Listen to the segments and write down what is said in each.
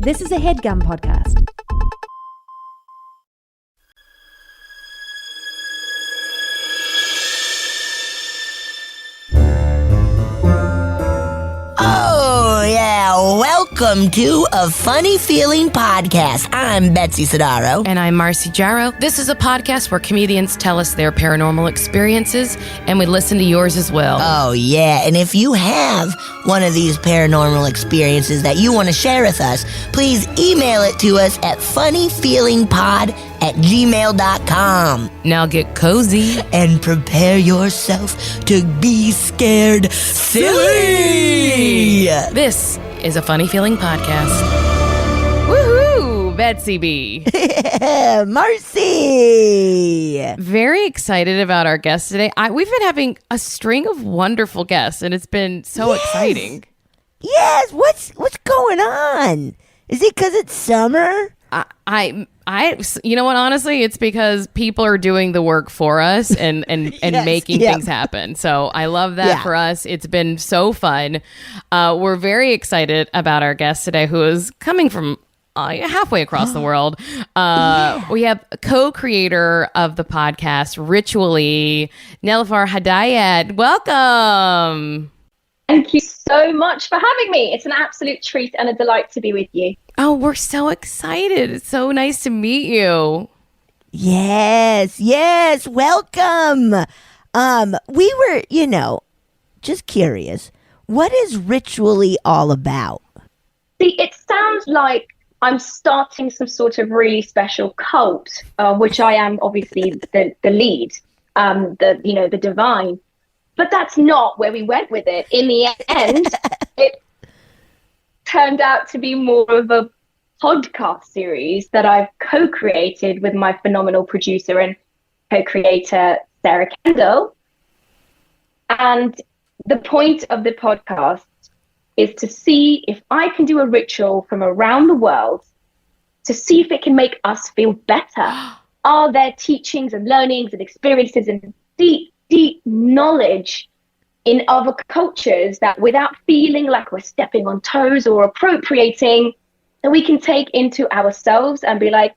This is a HeadGum podcast. Oh, yeah. Welcome to A Funny Feeling Podcast. I'm Betsy Sidaro. And I'm Marcy Jarrow. This is a podcast where comedians tell us their paranormal experiences, and we listen to yours as well. Oh, yeah. And if you have one of these paranormal experiences that you want to share with us, please email it to us at funnyfeelingpod@gmail.com. Now get cozy. And prepare yourself to be scared silly. This is a Funny Feeling podcast. Woohoo, Betsy B. Marcy. Very excited about our guest today. We've been having a string of wonderful guests, and it's been so exciting. Yes, what's going on? Is it because it's summer? You know what, honestly, it's because people are doing the work for us and Yes, making yep. things happen. So I love that for us. It's been so fun. We're very excited about our guest today, who is coming from halfway across the world. We have a co-creator of the podcast, Ritually, Nelufar Hedayat. Welcome. Thank you so much for having me. It's an absolute treat and a delight to be with you. Oh, we're so excited. It's so nice to meet you. Yes, welcome. We were, just curious. What is Ritually all about? See, it sounds like I'm starting some sort of really special cult, which I am obviously the lead, the divine. But that's not where we went with it. In the end, it turned out to be more of a podcast series that I've co-created with my phenomenal producer and co-creator, Sarah Kendall. And the point of the podcast is to see if I can do a ritual from around the world to see if it can make us feel better. Are there teachings and learnings and experiences and deep knowledge in other cultures that, without feeling like we're stepping on toes or appropriating, that we can take into ourselves and be like,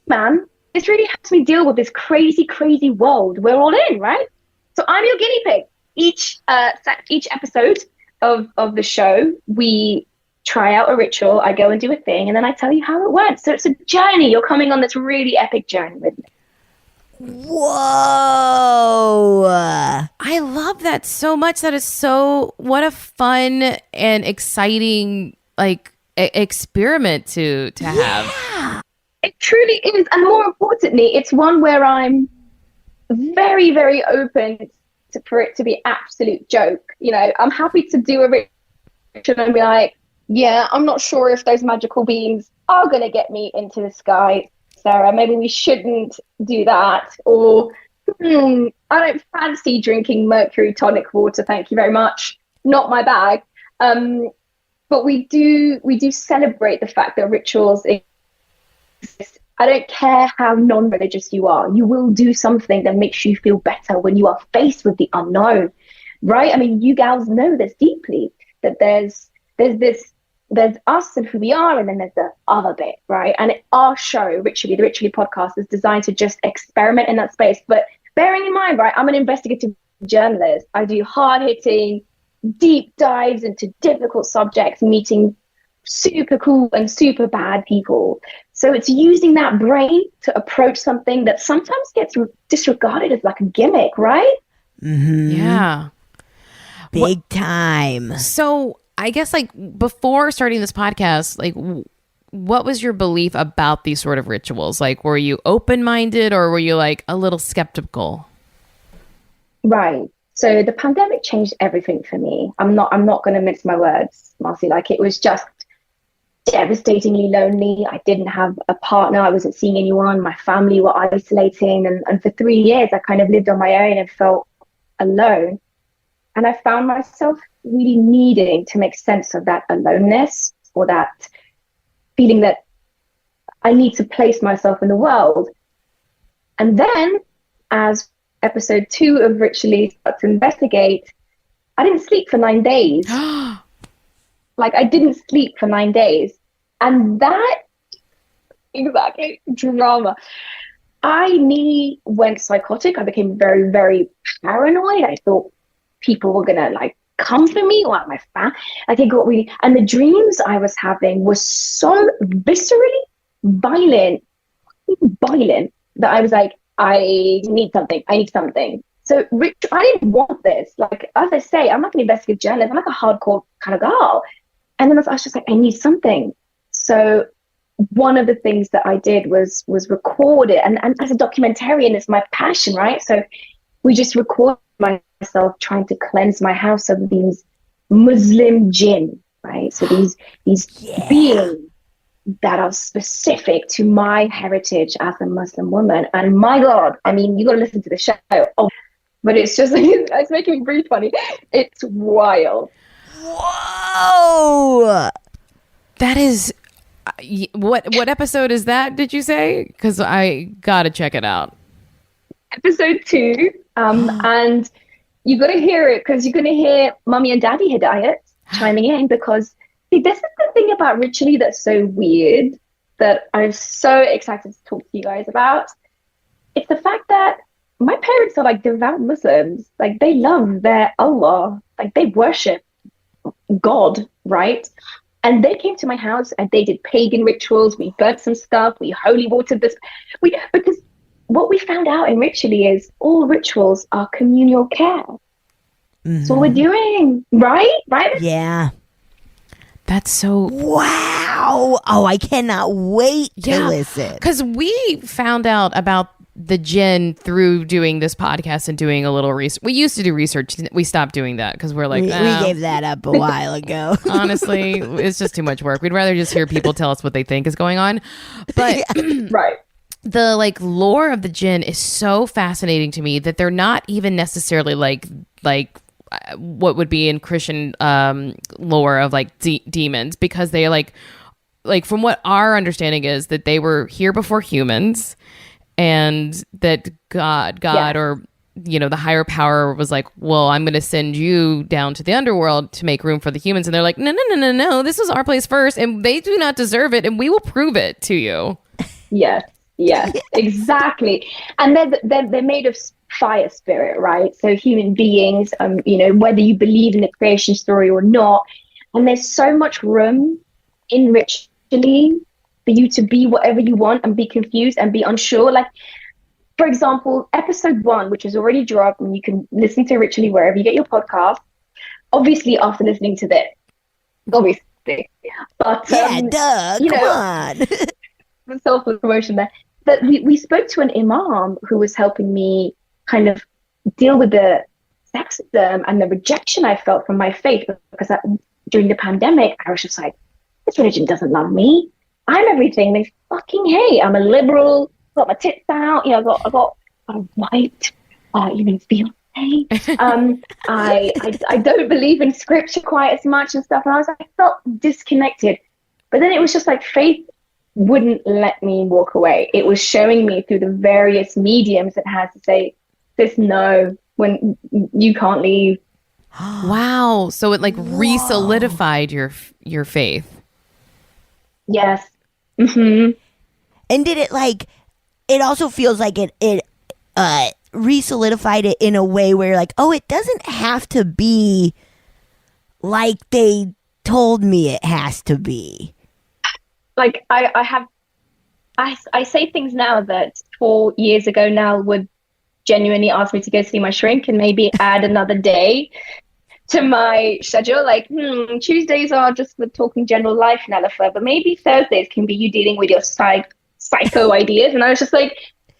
man, this really helps me deal with this crazy world we're all in, right? So I'm your guinea pig. Each episode of the show, we try out a ritual, I go and do a thing, and then I tell you how it went. So it's a journey. You're coming on this really epic journey with me. Whoa! I love that so much. That is what a fun and exciting experiment to have. It truly is, and more importantly, it's one where I'm very, very open for it to be absolute joke. I'm happy to do a ritual and be like, yeah, I'm not sure if those magical beings are going to get me into the sky, Sarah. Maybe we shouldn't do that. Or I don't fancy drinking mercury tonic water, thank you very much. Not my bag. But we do celebrate the fact that rituals exist. I don't care how non-religious you are. You will do something that makes you feel better when you are faced with the unknown, right? I mean, you gals know this deeply, that there's us and who we are, and then there's the other bit, right? And our show, Ritually, the Ritually podcast, is designed to just experiment in that space. But bearing in mind, right, I'm an investigative journalist. I do hard-hitting, deep dives into difficult subjects, meeting super cool and super bad people. So it's using that brain to approach something that sometimes gets disregarded as like a gimmick, right? Mm-hmm. Yeah. Big time. So I guess before starting this podcast, what was your belief about these sort of rituals? Were you open-minded or were you a little skeptical? Right. So the pandemic changed everything for me. I'm not going to mince my words, Marcy. It was just devastatingly lonely. I didn't have a partner. I wasn't seeing anyone. My family were isolating. And for 3 years, I kind of lived on my own and felt alone. And I found myself really needing to make sense of that aloneness, or that feeling that I need to place myself in the world. And then, as episode 2 of Ritually started to investigate, I didn't sleep for 9 days. I didn't sleep for 9 days. And that, exactly, drama. I nearly went psychotic. I became very, very paranoid. I thought people were gonna like come for me or at my family. Like it got really, and the dreams I was having were so viscerally violent that I was like, I need something. I need something. So I didn't want this. Like, as I say, I'm like an investigative journalist. I'm like a hardcore kind of girl. And then I was just like, I need something. So one of the things that I did was record it. And as a documentarian, it's my passion, right? So we just recorded myself trying to cleanse my house of these Muslim jinn, right? So these beings that are specific to my heritage as a Muslim woman. And my God, I mean, you got to listen to the show. Oh, but it's just, it's making me breathe funny. It's wild. Whoa! That is, what episode is that, did you say? Because I got to check it out. Episode 2. And you got to hear it because you're going to hear Mummy and Daddy Hedayat chiming in because see, this is the thing about Ritually that's so weird that I'm so excited to talk to you guys about. It's the fact that my parents are like devout Muslims. Like they love their Allah. Like they worship God, right? And they came to my house and they did pagan rituals. We burnt some stuff. We holy watered this. Because what we found out in Ritually is all rituals are communal care. That's what we're doing, right? Right? Yeah. That's so... Wow. Oh, I cannot wait to listen. Because we found out about the jinn through doing this podcast and doing a little research. We used to do research. We stopped doing that because we're like... We gave that up a while ago. Honestly, it's just too much work. We'd rather just hear people tell us what they think is going on. But... Right. The like lore of the jinn is so fascinating to me that they're not even necessarily like what would be in Christian lore of like demons, because they like from what our understanding is that they were here before humans, and that God or the higher power was like, well, I'm going to send you down to the underworld to make room for the humans, and they're like, no, this was our place first, and they do not deserve it, and we will prove it to you. Yes, exactly. And they're made of fire spirit, right? So human beings, whether you believe in the creation story or not, and there's so much room in Ritually for you to be whatever you want and be confused and be unsure. Like, for example, episode 1, which is already dropped, and you can listen to Ritually wherever you get your podcast. Obviously, after listening to this, obviously, but come on. Self-promotion there. But we spoke to an imam who was helping me kind of deal with the sexism and the rejection I felt from my faith, because during the pandemic, I was just like, this religion doesn't love me. I'm everything they fucking hate. I'm a liberal, got my tits out, I got a white, fiance. I don't believe in scripture quite as much and stuff. And I felt disconnected. But then it was just like faith wouldn't let me walk away. It was showing me through the various mediums it has to say, this no, when you can't leave. Wow. So it like re-solidified your faith. Yes. Mm-hmm. And did it it also feels like it re-solidified it in a way where it doesn't have to be like they told me it has to be. Like I say things now that 4 years ago now would genuinely ask me to go see my shrink and maybe add another day to my schedule. Like, Tuesdays are just for talking general life, Nelufar, but maybe Thursdays can be you dealing with your psycho ideas. And I was just like,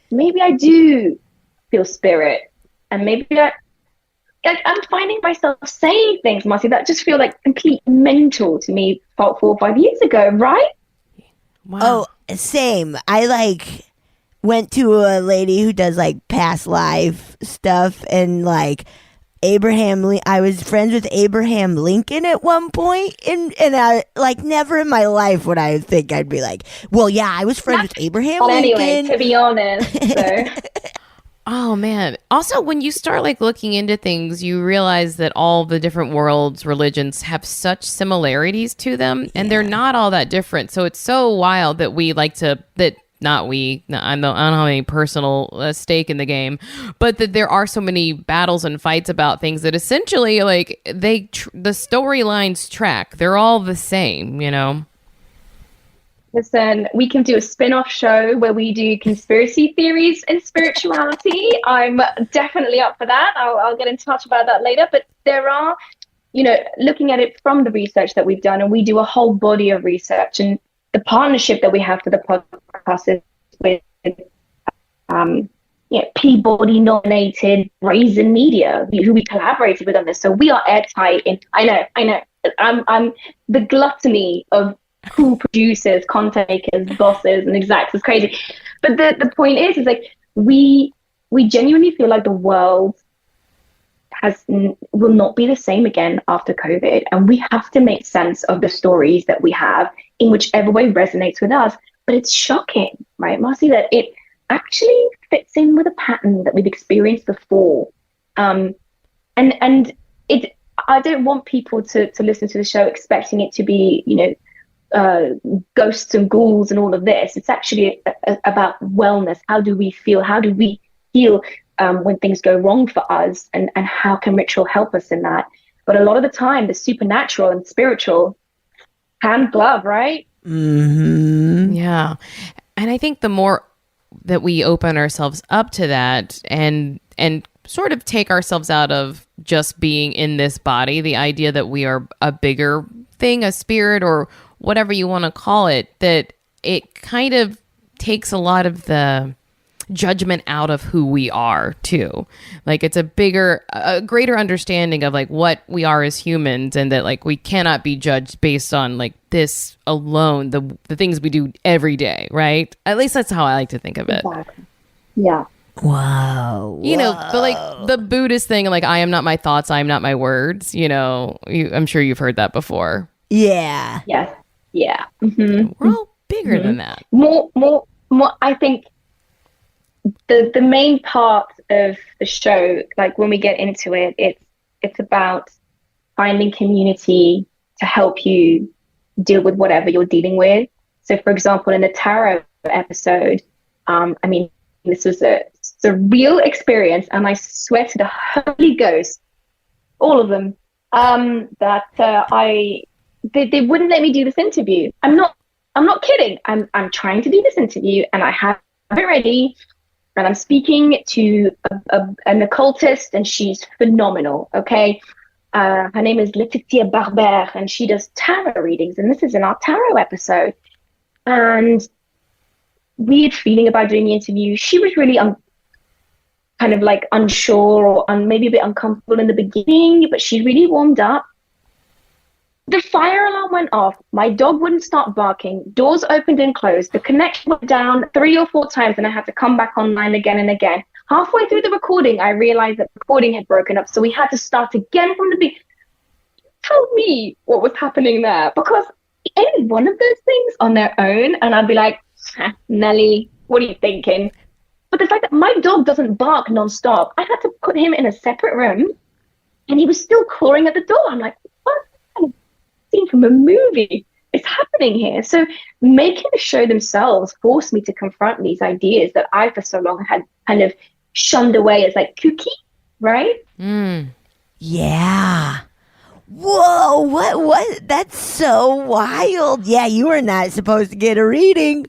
maybe I do feel spirit, and maybe I'm finding myself saying things, Marcy, that just feel like complete mental to me 4 or 5 years ago, right? Wow. Oh, same. I went to a lady who does past life stuff, and I was friends with Abraham Lincoln at one point, and I never in my life would I think I'd be well, yeah, I was friends with Abraham Lincoln. Anyway, to be honest, so. Oh man. Also, when you start like looking into things, you realize that all the different worlds, religions have such similarities to them, and they're not all that different. So it's so wild that we like to that not we. No, I don't have any personal stake in the game, but that there are so many battles and fights about things that essentially like the storylines track. They're all the same, you know. Listen, we can do a spin-off show where we do conspiracy theories and spirituality. I'm definitely up for that. I'll get in touch about that later. But there are, looking at it from the research that we've done, and we do a whole body of research. And the partnership that we have for the podcast is with Peabody nominated Brazen Media, who we collaborated with on this. So we are airtight. I know. I'm the gluttony of cool producers, content makers, bosses, and execs is crazy. But the point is like we genuinely feel like the world will not be the same again after COVID, and we have to make sense of the stories that we have in whichever way resonates with us. But it's shocking, right, Marcy, that it actually fits in with a pattern that we've experienced before. And it. I don't want people to listen to the show expecting it to be, ghosts and ghouls and all of this. It's actually about wellness. How do we feel? How do we heal when things go wrong for us? And how can ritual help us in that? But a lot of the time, the supernatural and spiritual hand glove, right? Mm-hmm. Yeah. And I think the more that we open ourselves up to that and sort of take ourselves out of just being in this body, the idea that we are a bigger thing, a spirit, or whatever you want to call it, that it kind of takes a lot of the judgment out of who we are too. Like it's a greater understanding of like what we are as humans, and that like we cannot be judged based on like this alone, the things we do every day, right? At least that's how I like to think of it. Exactly. Yeah. Wow. But like the Buddhist thing, like I am not my thoughts, I am not my words, I'm sure you've heard that before. Yeah. Yes. Yeah. Mm-hmm. We're all bigger than that. More. I think the main part of the show, like when we get into it, it's about finding community to help you deal with whatever you're dealing with. So, for example, in the tarot episode, this was a real experience, and I swear to the Holy Ghost, all of them, that they wouldn't let me do this interview. I'm not kidding. I'm trying to do this interview, and I have it ready, and I'm speaking to an occultist, and she's phenomenal. Okay, her name is Laetitia Barber, and she does tarot readings, and this is in our tarot episode. And weird feeling about doing the interview. She was really kind of like unsure or maybe a bit uncomfortable in the beginning, but she really warmed up. The fire alarm went off. My dog wouldn't stop barking. Doors opened and closed. The connection went down 3 or 4 times, and I had to come back online again and again. Halfway through the recording, I realized that the recording had broken up, so we had to start again from the beginning. Tell me what was happening there, because any one of those things on their own, and I'd be like, Nelly, what are you thinking? But the fact that my dog doesn't bark nonstop, I had to put him in a separate room, and he was still clawing at the door. I'm like, what kind of scene from a movie is happening here? So making the show themselves forced me to confront these ideas that I, for so long, had kind of shunned away as like kooky, right? Yeah. Whoa, what? That's so wild. Yeah, you are not supposed to get a reading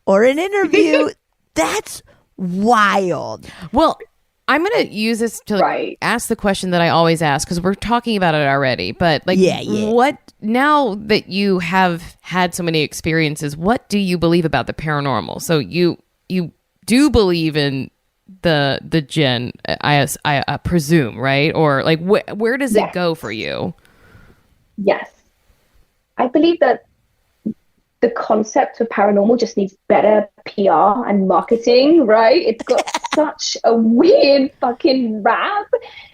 or an interview. That's wild. Well, I'm going to use this to ask the question that I always ask, because we're talking about it already. But like, what, now that you have had so many experiences, what do you believe about the paranormal? So you do believe in the jinn, I presume, right? Or like, where does it go for you? Yes. I believe that the concept of paranormal just needs better PR and marketing, right? It's got such a weird fucking rap.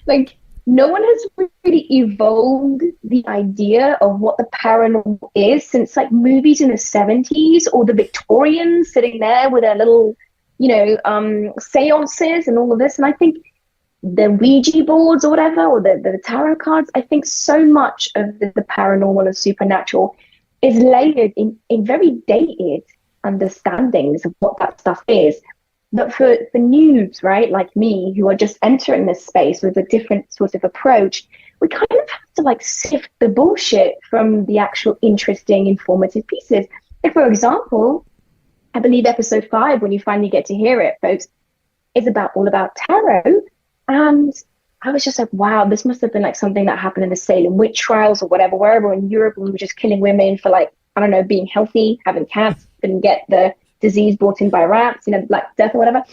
Like, no one has really evolved the idea of what the paranormal is since like movies in the 70s, or the Victorians sitting there with their little, seances and all of this. And I think the Ouija boards or whatever, or the tarot cards, I think so much of the paranormal and supernatural is layered in very dated understandings of what that stuff is. But for noobs, right, like me, who are just entering this space with a different sort of approach, we kind of have to like sift the bullshit from the actual interesting, informative pieces. If, for example, I believe episode 5, when you finally get to hear it, folks, is all about tarot. And I was just like, wow, this must have been like something that happened in the Salem witch trials or whatever, wherever in Europe, we were just killing women for like, I don't know, being healthy, having cats, didn't get the disease brought in by rats, like death or whatever.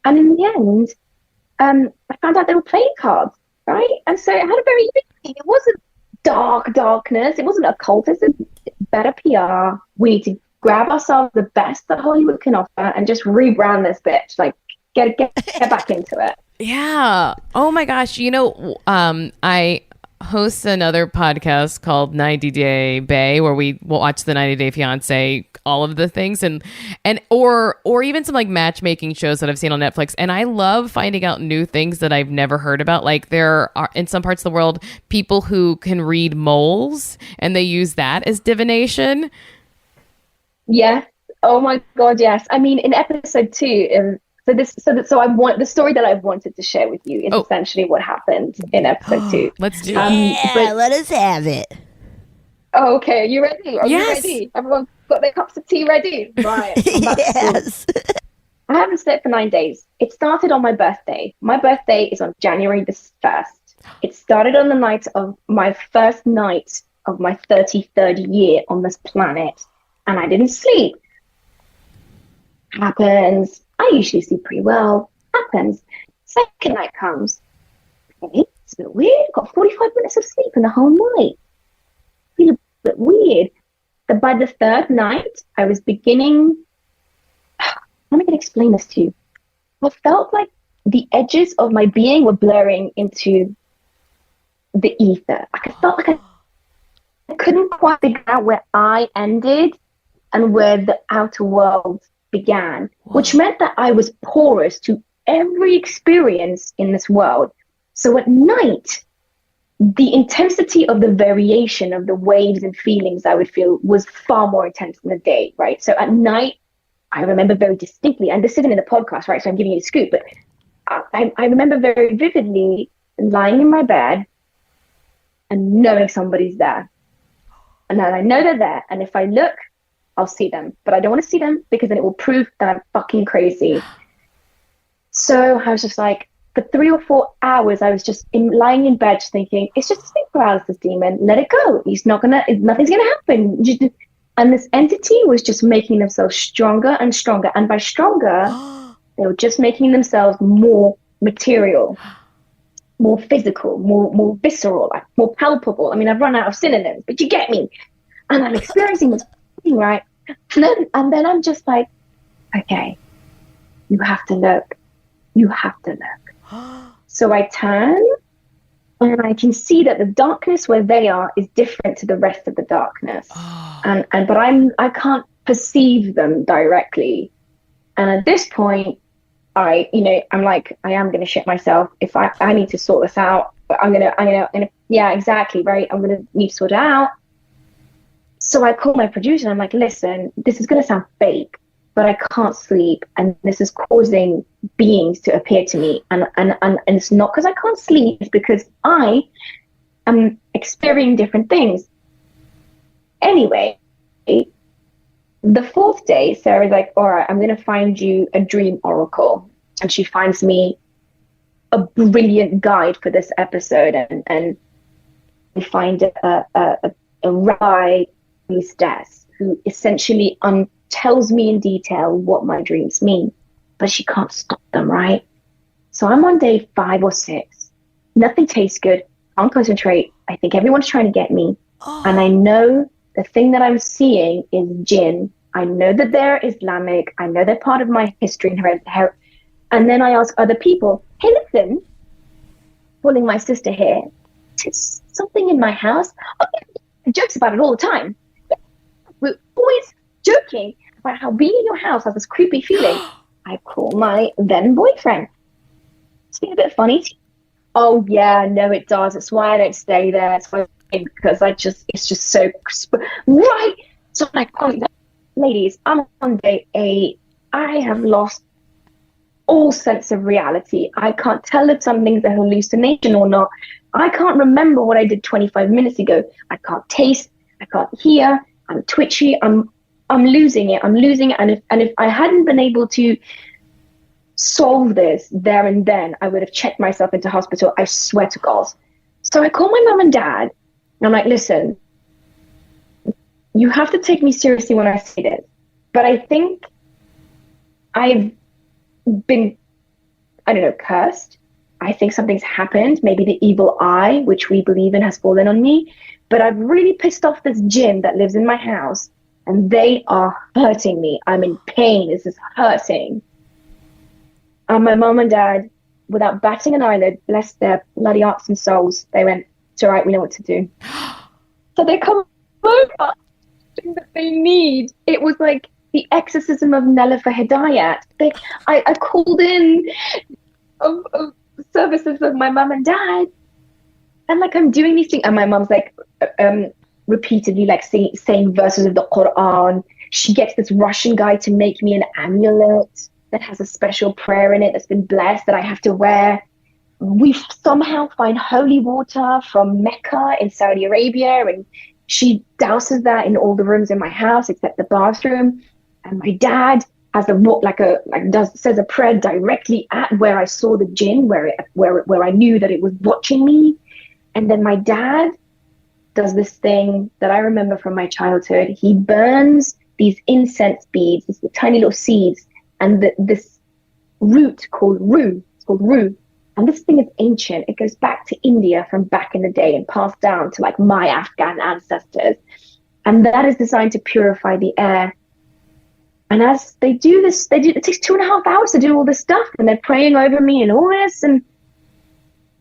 And in the end, I found out they were playing cards, right? And so it had a very big thing. It wasn't darkness. It wasn't occultism. Better PR. We need to grab ourselves the best that Hollywood can offer and just rebrand this bitch. Like, get back into it. Yeah. Oh my gosh. I host another podcast called 90 Day Bay, where we will watch the 90 Day Fiance, all of the things, or even some like matchmaking shows that I've seen on Netflix. And I love finding out new things that I've never heard about. Like, there are in some parts of the world people who can read moles, and they use that as divination. Yes. Oh my God. Yes. I mean, in episode 2, the story that I wanted to share with you is essentially what happened in episode 2. Let's do it. Let us have it. Oh, okay. Are you ready? Yes. You ready? Everyone got their cups of tea ready? Right. Yes. I haven't slept for 9 days. It started on my birthday. My birthday is on January the 1st. It started on the night of my first night of my 33rd year on this planet. And I didn't sleep. Happens. I usually sleep pretty well. Happens. Second night comes. Okay, it's a bit weird. Got 45 minutes of sleep in the whole night. Feel a bit weird. But by the third night, I was beginning. How am I going to explain this to you? I felt like the edges of my being were blurring into the ether. I felt like I couldn't quite figure out where I ended and where the outer world began, which meant that I was porous to every experience in this world. So at night, the intensity of the variation of the waves and feelings I would feel was far more intense than the day, right? So at night, I remember very distinctly, and this isn't in the podcast, right? So I'm giving you a scoop, but I remember very vividly lying in my bed and knowing somebody's there. And then I know they're there, and if I look, I'll see them, but I don't want to see them because then it will prove that I'm fucking crazy. So I was just like, for 3 or 4 hours, I was just lying in bed just thinking, it's just a sleep paralysis demon. Let it go. Nothing's going to happen. And this entity was just making themselves stronger and stronger. And by stronger, they were just making themselves more material, more physical, more visceral, like more palpable. I mean, I've run out of synonyms, but you get me. And I'm experiencing this thing, right? And then I'm just like, okay, you have to look. You have to look. So I turn and I can see that the darkness where they are is different to the rest of the darkness. But I can't perceive them directly. And at this point, I'm like, I am going to shit myself. If I need to sort this out, but I'm going to, yeah, exactly. Right. I'm going to need to sort it out. So I called my producer and I'm like, listen, this is going to sound fake, but I can't sleep. And this is causing beings to appear to me. And it's not because I can't sleep, it's because I am experiencing different things. Anyway, the 4th day, Sarah's like, all right, I'm going to find you a dream oracle. And she finds me a brilliant guide for this episode. And we find a rabbi priestess who essentially tells me in detail what my dreams mean, but she can't stop them, right? So I'm on day 5 or 6. Nothing tastes good. Can't concentrate. I think everyone's trying to get me. And I know the thing that I'm seeing is jinn. I know that they're Islamic. I know they're part of my history and and then I ask other people, hey, listen, pulling my sister here, is something in my house? Oh, yeah, jokes about it all the time. We're always joking about how being in your house has this creepy feeling. I call my then boyfriend. It's been a bit funny. Oh yeah, no, it does. It's why I don't stay there. It's why, because it's just so right. So I'm like, oh, ladies, I'm on day 8. I have lost all sense of reality. I can't tell if something's a hallucination or not. I can't remember what I did 25 minutes ago. I can't taste. I can't hear. I'm twitchy. I'm losing it. I'm losing it. And if I hadn't been able to solve this there and then, I would have checked myself into hospital. I swear to God. So I called my mum and dad, and I'm like, listen, you have to take me seriously when I say this, but I think I've been, I don't know, cursed. I think something's happened. Maybe the evil eye, which we believe in, has fallen on me. But I've really pissed off this jinn that lives in my house, and they are hurting me. I'm in pain. This is hurting. And my mom and dad, without batting an eyelid, bless their bloody hearts and souls, they went, it's all right, we know what to do. So they come over, thing that they need. It was like the exorcism of Nelufar Hedayat. I called in of services of my mum and dad, and like I'm doing these things, and my mum's like repeatedly like saying verses of the Quran. She gets this Russian guy to make me an amulet that has a special prayer in it that's been blessed that I have to wear. We somehow find holy water from Mecca in Saudi Arabia, and she douses that in all the rooms in my house except the bathroom. And my dad has says a prayer directly at where I saw the jinn, where I knew that it was watching me. And then my dad does this thing that I remember from my childhood. He burns these incense beads, these tiny little seeds, and this root called rue. It's called rue. And this thing is ancient. It goes back to India from back in the day and passed down to like my Afghan ancestors. And that is designed to purify the air. And as they do this, it takes 2.5 hours to do all this stuff. And they're praying over me and all this. And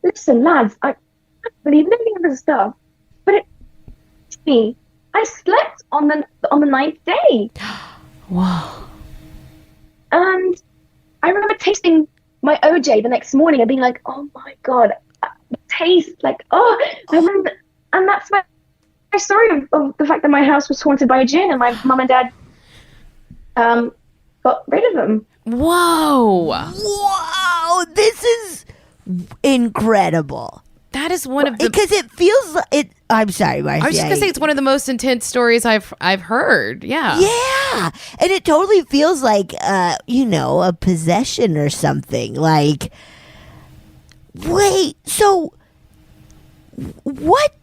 listen, lads, I believe in any of this stuff. But I slept on the 9th day. Wow. And I remember tasting my OJ the next morning and being like, oh my God, the taste, like, oh, I remember. And that's my story of the fact that my house was haunted by a jinn and my mum and dad got rid of them. Whoa, this is incredible. That is one of the, because it feels like it. I'm sorry, Marcia. I was just gonna say it's one of the most intense stories I've heard. Yeah, yeah, and it totally feels like a possession or something. Like, wait, so what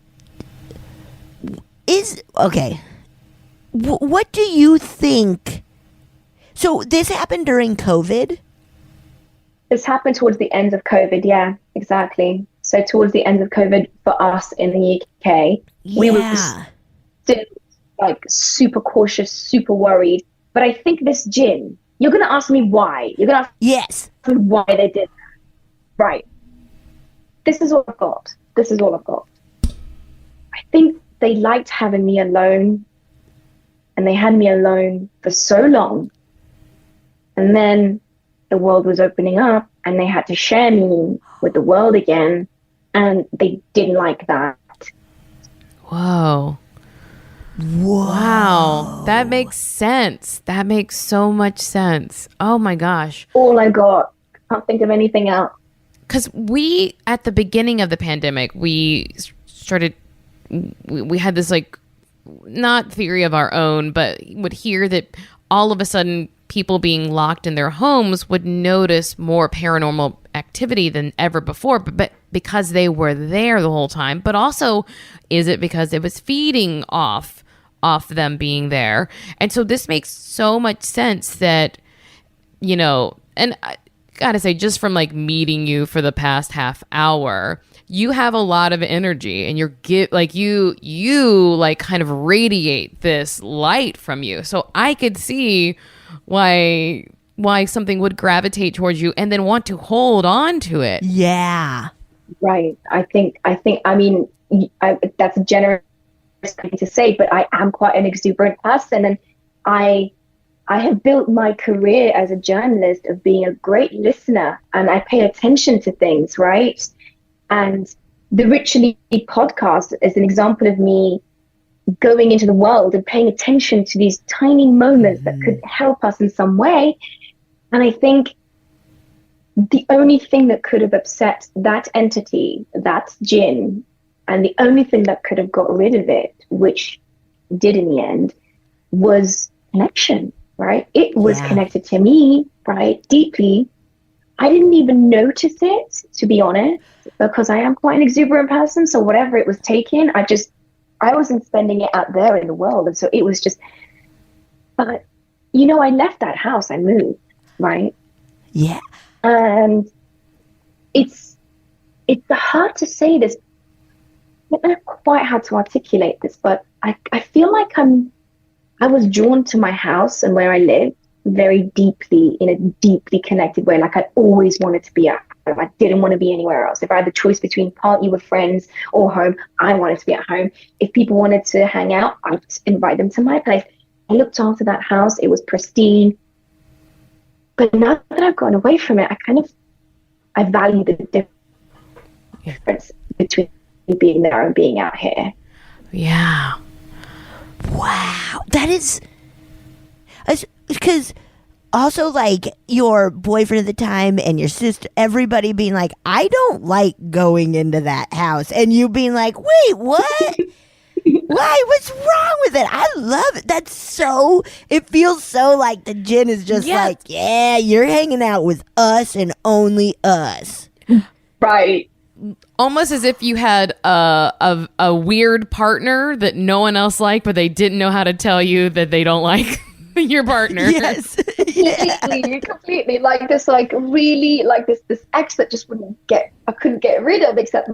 is okay? What do you think? So this happened during COVID? This happened towards the end of COVID. Yeah, exactly. So towards the end of COVID for us in the UK, we were still like super cautious, super worried. But I think this jinn, you're going to ask me why. You're going to ask me why they did that. Right. This is all I've got. I think they liked having me alone, and they had me alone for so long. And then the world was opening up and they had to share me with the world again. And they didn't like that. Whoa. Wow. That makes sense. That makes so much sense. Oh my gosh. All I got. Can't think of anything else. Because we, at the beginning of the pandemic, we had this like, not theory of our own, but would hear that all of a sudden people being locked in their homes would notice more paranormal activity than ever before, but because they were there the whole time. But also, is it because it was feeding off them being there? And so this makes so much sense that, and I gotta say, just from like meeting you for the past half hour, you have a lot of energy, and you like kind of radiate this light from you. So I could see why something would gravitate towards you and then want to hold on to it. Yeah. Right. I mean, that's a generous thing to say, but I am quite an exuberant person, and I I have built my career as a journalist of being a great listener, and I pay attention to things, right? And the Ritually podcast is an example of me going into the world and paying attention to these tiny moments that could help us in some way. And I think the only thing that could have upset that entity, that jinn, and the only thing that could have got rid of it, which did in the end, was connection, right? It was connected to me, right, deeply. I didn't even notice it, to be honest, because I am quite an exuberant person. So whatever it was taking, I wasn't spending it out there in the world. And so it was just, but, you know, I left that house, I moved, right? Yeah. And it's hard to say this. I don't know quite how to articulate this, but I feel like I was drawn to my house and where I lived very deeply, in a deeply connected way. Like I always wanted to be at home. I didn't want to be anywhere else. If I had the choice between party with friends or home, I wanted to be at home. If people wanted to hang out, I'd invite them to my place. I looked after that house. It was pristine. But now that I've gone away from it, I value the difference between being there and being out here. Yeah. Wow. That is, because also like your boyfriend at the time and your sister, everybody being like, I don't like going into that house. And you being like, wait, what? Why? What's wrong with it? I love it. That's so, it feels so like the jinn is just like, yeah, you're hanging out with us and only us. Right. Almost as if you had a weird partner that no one else liked, but they didn't know how to tell you that they don't like your partner. Yes. Completely. Like this, like really, like this ex that just I couldn't get rid of, except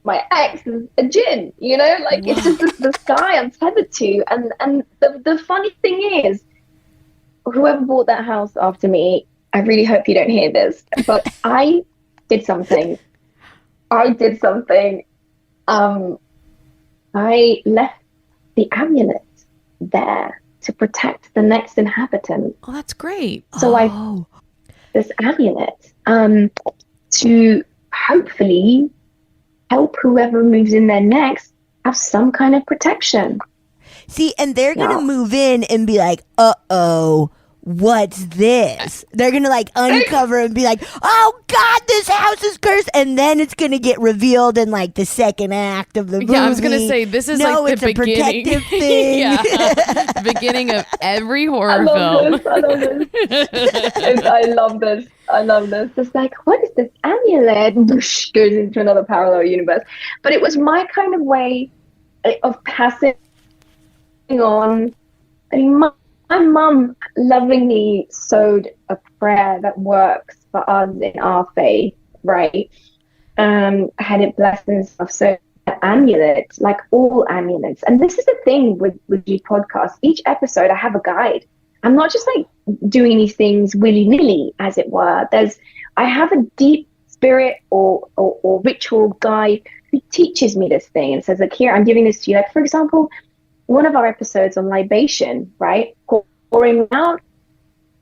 my ex is a jinn, you know, like it's just this guy I'm tethered to. And the funny thing is, whoever bought that house after me, I really hope you don't hear this, but I did something. I left the amulet there to protect the next inhabitant. Oh, that's great. So this amulet to hopefully help whoever moves in there next have some kind of protection. See, and they're going to move in and be like, uh-oh, what's this? They're going to like uncover and be like, oh God, this house is cursed. And then it's going to get revealed in like the second act of the movie. Yeah, I was going to say, this is like the beginning. Protective thing. The beginning of every horror film. I love this. It's like, what is this amulet? Goes into another parallel universe. But it was my kind of way of passing on. I mean, my mum lovingly sewed a prayer that works for us in our faith, right? Had it blessed and stuff. So an amulet, like all amulets. And this is the thing with G podcast. Each episode I have a guide. I'm not just like doing these things willy-nilly, as it were. I have a deep spirit or ritual guide who teaches me this thing and says, like, here, I'm giving this to you. Like, for example, one of our episodes on libation, right? Pouring out.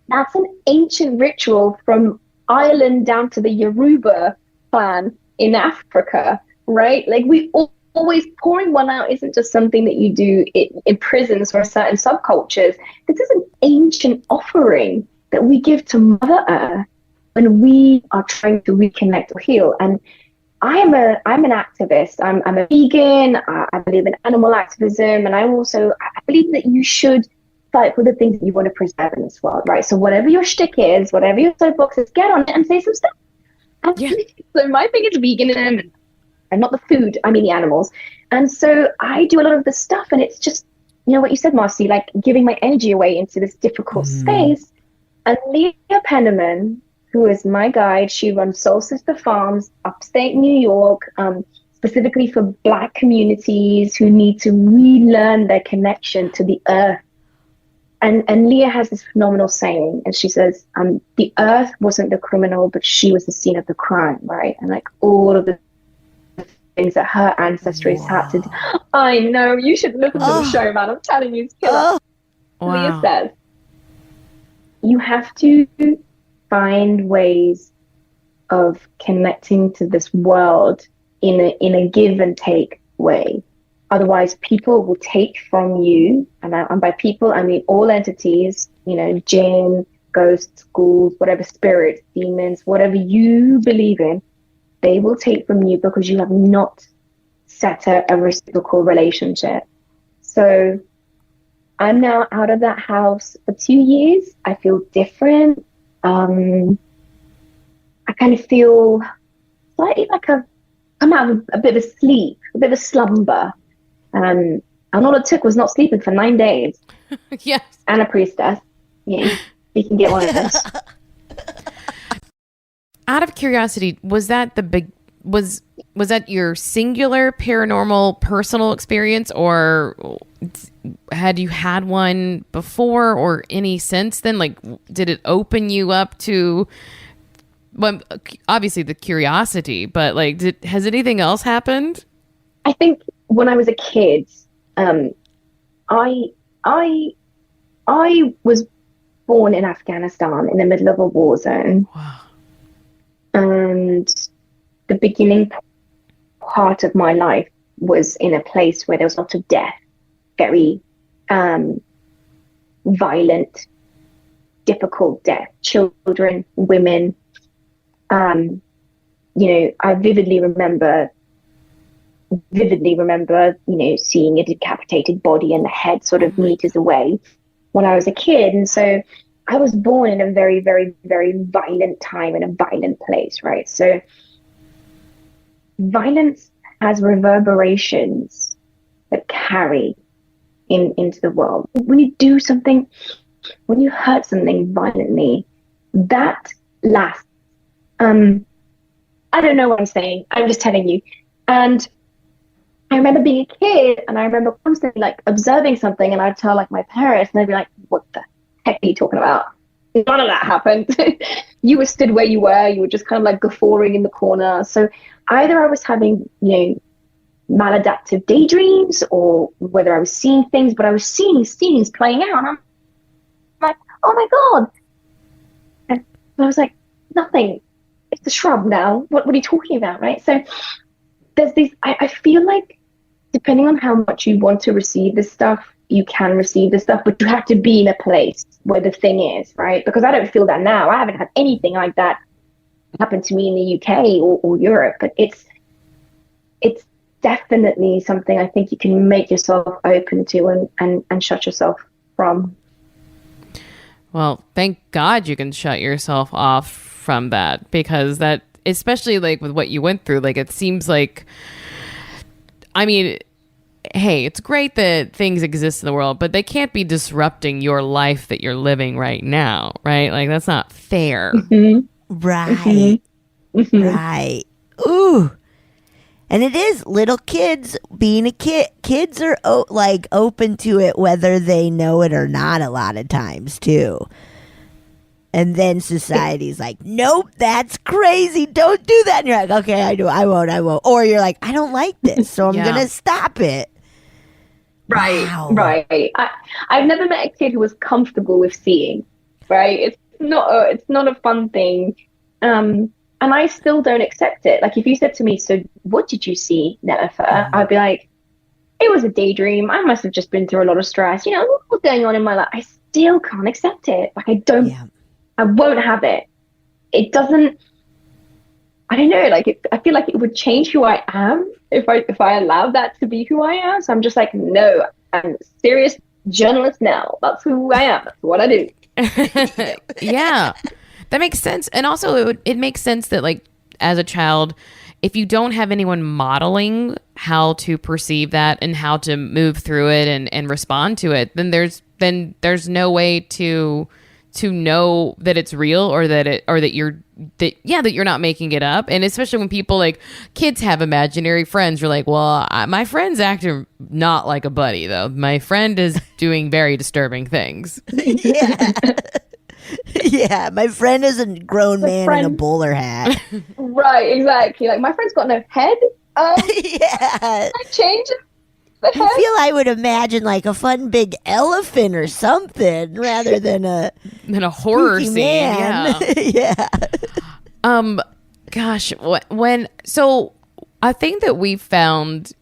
That's an ancient ritual from Ireland down to the Yoruba clan in Africa, right? Like we always pouring one out isn't just something that you do in prisons or certain subcultures. This is an ancient offering that we give to Mother Earth when we are trying to reconnect or heal. And I'm an activist. I'm a vegan. I believe in animal activism, and I believe that you should fight for the things that you want to preserve in this world, right? So whatever your shtick is, whatever your soapbox is, get on it and say some stuff. So my thing is veganism, and not the food. I mean the animals. And so I do a lot of this stuff, and it's just, you know what you said, Marcy, like giving my energy away into this difficult space. And Leah Penniman, who is my guide, she runs Soul Sister Farms, upstate New York, specifically for Black communities who need to relearn their connection to the earth. And Leah has this phenomenal saying, and she says, the earth wasn't the criminal, but she was the scene of the crime, right? And like all of the things that her ancestors had to do. I know, you should listen to the show, man. I'm telling you, it's killer. Leah says, you have to find ways of connecting to this world in a give and take way. Otherwise, people will take from you, and by people I mean all entities, jinn, ghosts, ghouls, whatever, spirits, demons, whatever you believe in, they will take from you because you have not set a reciprocal relationship. So I'm now out of that house for 2 years. I feel different. I kind of feel slightly like I'm out of a bit of a sleep, a bit of a slumber. And all it took was not sleeping for 9 days. Yes. And a priestess. Yeah, you can get one of those. Out of curiosity, was that was that your singular paranormal personal experience, or had you had one before or any since then? Like, did it open you up to, well, obviously the curiosity, but like, has anything else happened? I think when I was a kid, I was born in Afghanistan in the middle of a war zone. Wow. And the beginning part of my life was in a place where there was a lot of death, very violent, difficult death, children, women. I vividly remember, seeing a decapitated body and the head sort of meters away when I was a kid. And so I was born in a very, very, very violent time in a violent place, right? So violence has reverberations that carry into the world. When you do something, when you hurt something violently, that lasts. I don't know what I'm saying. I'm just telling you. And I remember being a kid, and I remember constantly like observing something, and I'd tell like my parents, and they'd be like, "What the heck are you talking about? None of that happened." You were stood where you were. You were just kind of like guffawing in the corner. So either I was having, maladaptive daydreams, or whether I was seeing things, but I was seeing scenes playing out, and I'm like, "Oh my God!" And I was like, "Nothing. It's the shrub now. What are you talking about?" Right? So there's these. I feel like, depending on how much you want to receive this stuff, you can receive this stuff, but you have to be in a place where the thing is, right? Because I don't feel that now. I haven't had anything like that happen to me in the UK or Europe, but it's definitely something I think you can make yourself open to and shut yourself from. Well, thank God you can shut yourself off from that, because that, especially like with what you went through, like it seems like, I mean, hey, it's great that things exist in the world, but they can't be disrupting your life that you're living right now, right? Like that's not fair. Mm-hmm. Right. Mm-hmm. Right. Ooh. And it is little kids being a kid. Kids are open to it whether they know it or not a lot of times too. And then society's like, "Nope, that's crazy. Don't do that." And you're like, "Okay, I do. I won't. Or you're like, "I don't like this, so I'm going to stop it." Right, wow. Right. I've never met a kid who was comfortable with seeing, right? It's not a fun thing. And I still don't accept it. Like if you said to me, "So what did you see, Nelufar?" I'd be like, "It was a daydream. I must have just been through a lot of stress. What's going on in my life?" I still can't accept it. Like I won't have it. It doesn't, I don't know, like I feel like it would change who I am if I allowed that to be who I am. So I'm just like, no, I'm a serious journalist now. That's who I am. That's what I do. Yeah, that makes sense. And also it makes sense that like as a child, if you don't have anyone modeling how to perceive that and how to move through it and respond to it, then there's no way to know that it's real, or that you're not making it up. And especially when people, like kids, have imaginary friends, you're like, "Well, my friend's acting not like a buddy though. My friend is doing very disturbing things." Yeah. Yeah, my friend is a grown man in a bowler hat. Right, exactly. Like my friend's got no head. Yeah. I change it. I feel I would imagine like a fun big elephant or something rather than a horror scene. Man. Yeah. Yeah. Gosh, so I think that we found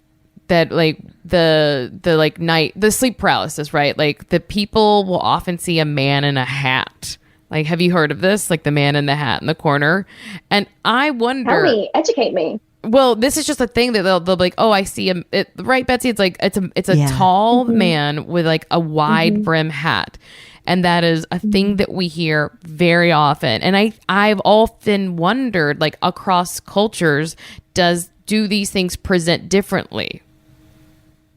that like the sleep paralysis, right? Like the people will often see a man in a hat. Like, have you heard of this? Like the man in the hat in the corner. And I wonder. Tell me, educate me. Well, this is just a thing that they'll be like, oh, I see him. Right, Betsy? It's like it's a tall man with like a wide brim hat. And that is a thing that we hear very often. And I've often wondered, like across cultures, do these things present differently?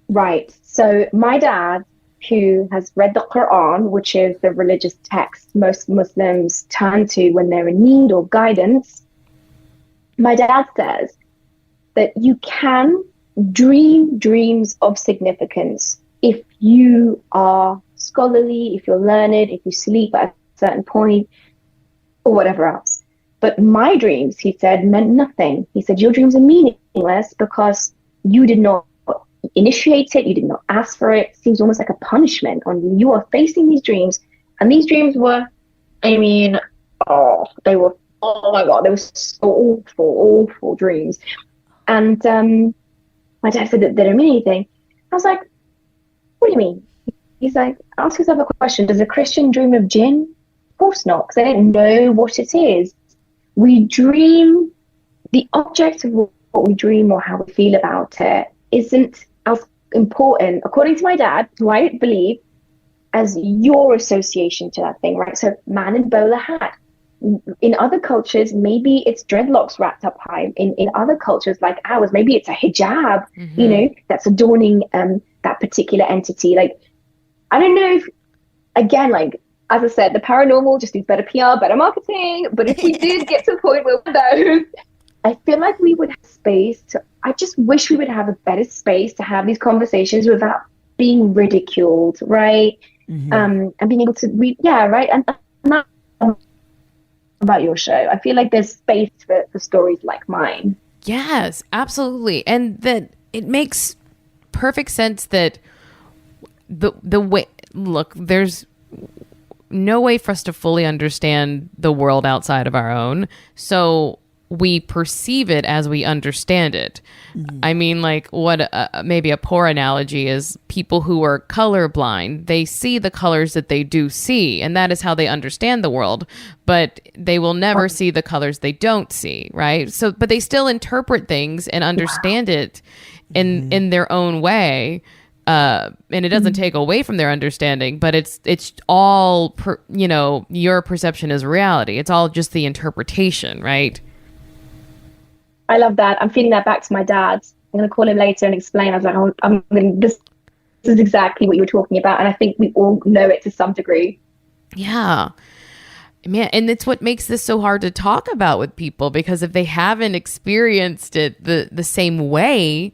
Right. So my dad, who has read the Quran, which is the religious text most Muslims turn to when they're in need or guidance, my dad says that you can dream dreams of significance if you are scholarly, if you're learned, if you sleep at a certain point, or whatever else. But my dreams, he said, meant nothing. He said, your dreams are meaningless because you did not initiate it, you did not ask for it. It seems almost like a punishment on you. You are facing these dreams, and these dreams were, oh my God, they were so awful dreams. And my dad said that they don't mean anything. I was like, what do you mean? He's like, ask yourself a question. Does a Christian dream of jinn? Of course not, because they don't know what it is. We dream, the object of what we dream or how we feel about it isn't as important, according to my dad, who I believe, as your association to that thing, right? So man in bowler hat. In other cultures, maybe it's dreadlocks wrapped up high. In other cultures like ours, maybe it's a hijab, that's adorning that particular entity. Like, I don't know if, again, like, as I said, the paranormal just needs better PR, better marketing. But if we did get to a point where those, I feel like we would have space to, I just wish we would have a better space to have these conversations without being ridiculed, right? And being able to read, right? And that about your show. I feel like there's space for stories like mine. Yes, absolutely. And that it makes perfect sense that the way, look, there's no way for us to fully understand the world outside of our own. So we perceive it as we understand it. I mean, like what maybe a poor analogy is people who are colorblind, they see the colors that they do see, and that is how they understand the world, but they will never see the colors they don't see, right? So, but they still interpret things and understand it in their own way. And it doesn't take away from their understanding, but it's all, your perception is reality. It's all just the interpretation, right? I love that. I'm feeding that back to my dad. I'm going to call him later and explain. I was like, this is exactly what you were talking about. And I think we all know it to some degree. Yeah. Man, and it's what makes this so hard to talk about with people, because if they haven't experienced it the same way,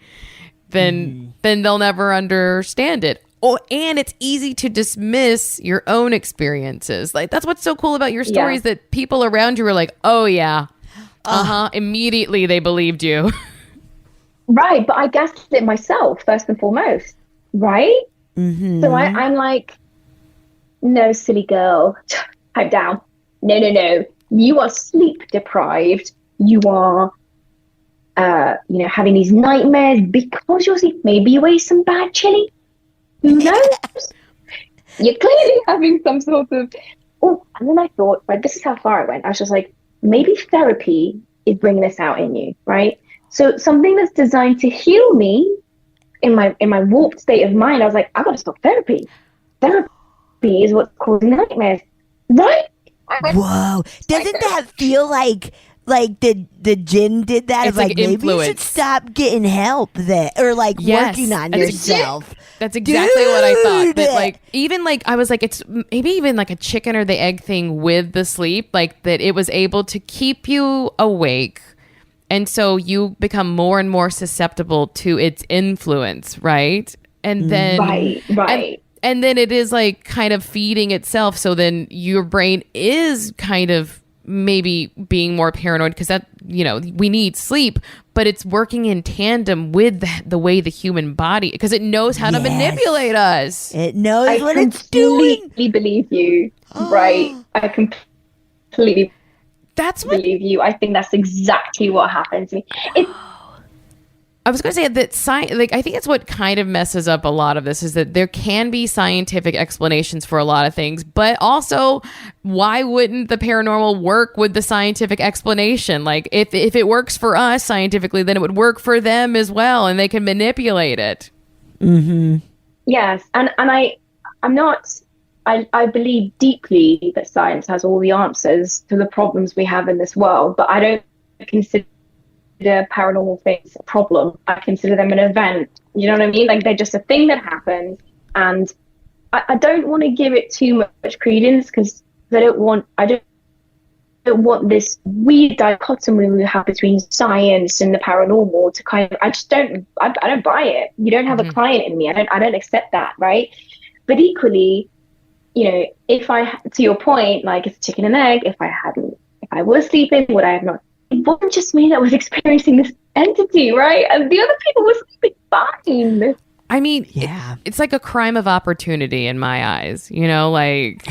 then they'll never understand it. Oh, and it's easy to dismiss your own experiences. Like, that's what's so cool about your stories, that people around you are like, oh yeah, immediately they believed you. Right, but I guessed it myself first and foremost, right? So I'm like, no, silly girl, pipe down. No. You are sleep deprived. You are, having these nightmares because you're sleep. Maybe you ate some bad chili. Who knows? You're clearly having some sort of. Oh, and then I thought, right, this is how far I went. I was just like, maybe therapy is bringing this out in you, right? So something that's designed to heal me in my warped state of mind, I was like, I gotta stop therapy. Therapy is what's causing the nightmares, right? Whoa! Doesn't that feel like the jinn did that? It's of like maybe influence. you should stop getting help or working on yourself. That's exactly what I thought. That like, even like, I was like, it's maybe even like a chicken or the egg thing with the sleep, like that it was able to keep you awake. And so you become more and more susceptible to its influence, right? And then, right. And then it is like kind of feeding itself. So then your brain is kind of maybe being more paranoid because that, we need sleep, but it's working in tandem with the way the human body, because it knows how to manipulate us. It knows what it's doing. I completely believe you. Right. I completely believe you. I think that's exactly what happened to me. I was going to say that I think it's what kind of messes up a lot of this is that there can be scientific explanations for a lot of things, but also why wouldn't the paranormal work with the scientific explanation? Like if it works for us scientifically, then it would work for them as well, and they can manipulate it. Mm-hmm. Yes, and I'm not. I believe deeply that science has all the answers to the problems we have in this world, but I don't consider paranormal things a problem. I consider them an event. You know what I mean? Like they're just a thing that happens, and I don't want to give it too much credence because I don't want this weird dichotomy we have between science and the paranormal to kind of. I don't buy it. You don't have a client in me. I don't accept that, right? But equally, if to your point, like it's chicken and egg. If I was sleeping, would I have not? It wasn't just me that was experiencing this entity, right? And the other people were sleeping fine. I mean, it's like a crime of opportunity in my eyes, like,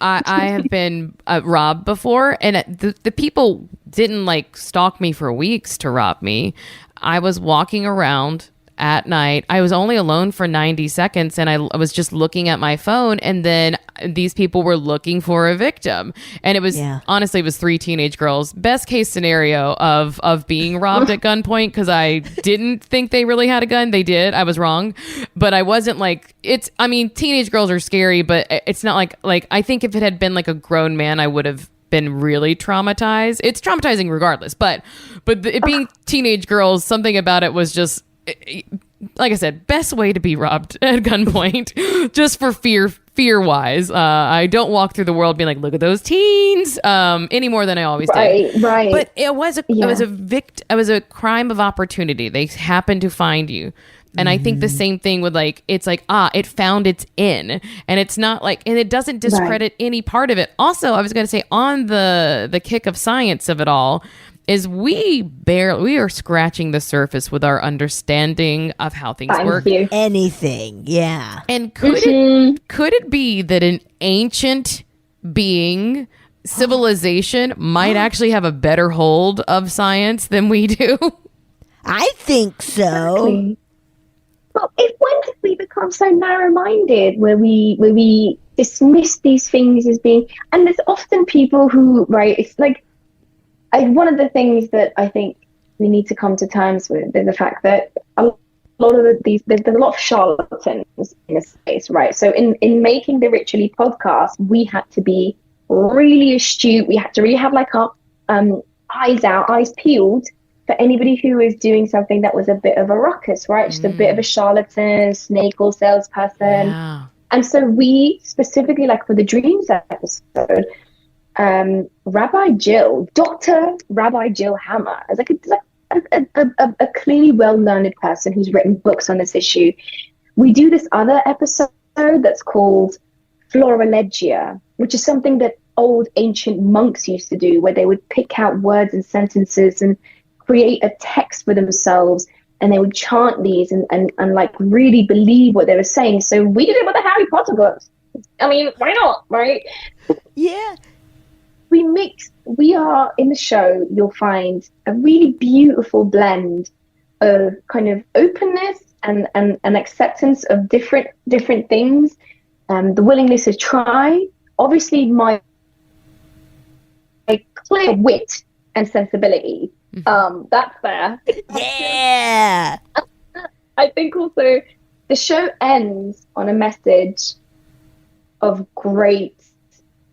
I have been robbed before, and the people didn't like stalk me for weeks to rob me. I was walking around at night. I was only alone for 90 seconds and I was just looking at my phone, and then these people were looking for a victim, and it was honestly it was 3 teenage girls. Best case scenario of being robbed at gunpoint, because I didn't think they really had a gun. They did. I was wrong, but I wasn't like teenage girls are scary, but it's not like I think if it had been like a grown man, I would have been really traumatized. It's traumatizing regardless, but it being teenage girls, something about it was just, like I said, best way to be robbed at gunpoint, just for fear wise. I don't walk through the world being like, look at those teens, any more than I always did. Right. But it was a crime of opportunity. They happened to find you. And I think the same thing with it's like, it found its in, and it's not like, and it doesn't discredit any part of it. Also, I was going to say, on the kick of science of it all, is we are scratching the surface with our understanding of how things work. Anything, yeah. And could it be that an ancient being, civilization, might actually have a better hold of science than we do? I think so. Exactly. Well, when did we become so narrow-minded, where we dismiss these things as being? And there's often people who, it's like. One of the things that I think we need to come to terms with is the fact that a lot of there's a lot of charlatans in this space, right? So in making the Ritually podcast, we had to be really astute. We had to really have our eyes peeled for anybody who was doing something that was a bit of a ruckus, right? Just a bit of a charlatan, snake oil salesperson. Yeah. And so we specifically, for the dreams episode, Dr. Rabbi Jill Hammer, is a clearly well-learned person who's written books on this issue. We do this other episode that's called Florilegia, which is something that old ancient monks used to do, where they would pick out words and sentences and create a text for themselves, and they would chant these and really believe what they were saying. So we did it with the Harry Potter books. I mean, why not, right? Yeah. We are in the show, you'll find a really beautiful blend of kind of openness and acceptance of different things, the willingness to try, obviously my clear wit and sensibility. That's there. Yeah. I think also the show ends on a message of great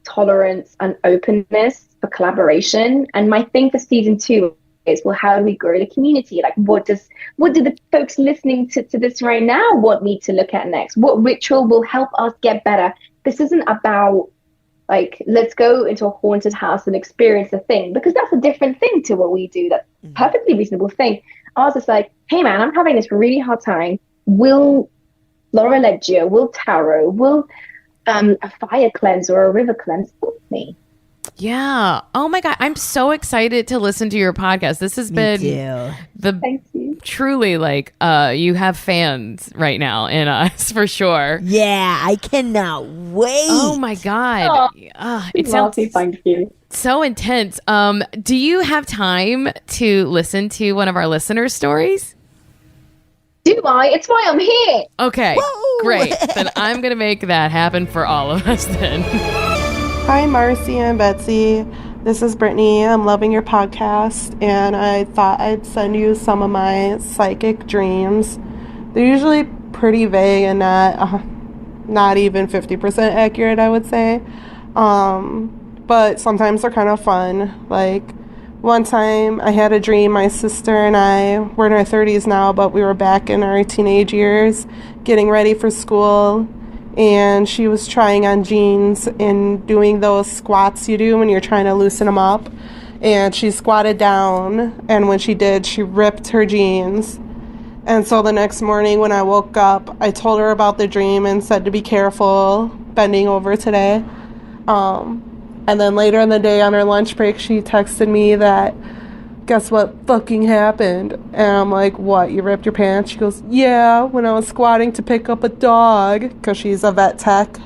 tolerance and openness for collaboration. And my thing for season 2 is, well, how do we grow the community? What do the folks listening to this right now want me to look at next? What ritual will help us get better? This isn't about let's go into a haunted house and experience a thing, because that's a different thing to what we do. That's a perfectly reasonable thing. I was just like, hey man, I'm having this really hard time. Will Florilegia, will tarot, will a fire cleanse or a river cleanse help me? Yeah. Oh my God. I'm so excited to listen to your podcast. This has been Thank you. truly like you have fans right now in us for sure. Yeah, I cannot wait. Oh my God. It sounds Thank you. so intense. Do you have time to listen to one of our listeners' stories? Do I? It's why I'm here. Okay. Woo! Great. Then I'm going to make that happen for all of us then. Hi, Marcy and Betsy. This is Brittany. I'm loving your podcast, and I thought I'd send you some of my psychic dreams. They're usually pretty vague and not even 50% accurate, I would say. But sometimes they're kind of fun. Like, one time I had a dream, my sister and I, we're in our 30s now, but we were back in our teenage years, getting ready for school. And she was trying on jeans and doing those squats you do when you're trying to loosen them up. And she squatted down, and when she did, she ripped her jeans. And so the next morning when I woke up, I told her about the dream and said to be careful bending over today. And then later in the day on her lunch break, she texted me that, guess what fucking happened? And I'm like, what, you ripped your pants? She goes, yeah, when I was squatting to pick up a dog, because she's a vet tech.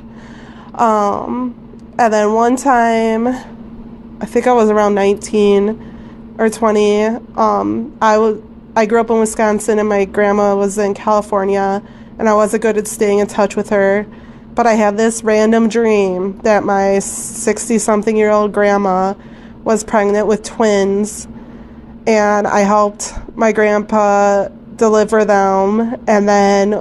And then one time, I think I was around 19 or 20, I grew up in Wisconsin and my grandma was in California, and I wasn't good at staying in touch with her. But I had this random dream that my 60-something-year-old grandma was pregnant with twins, and I helped my grandpa deliver them, and then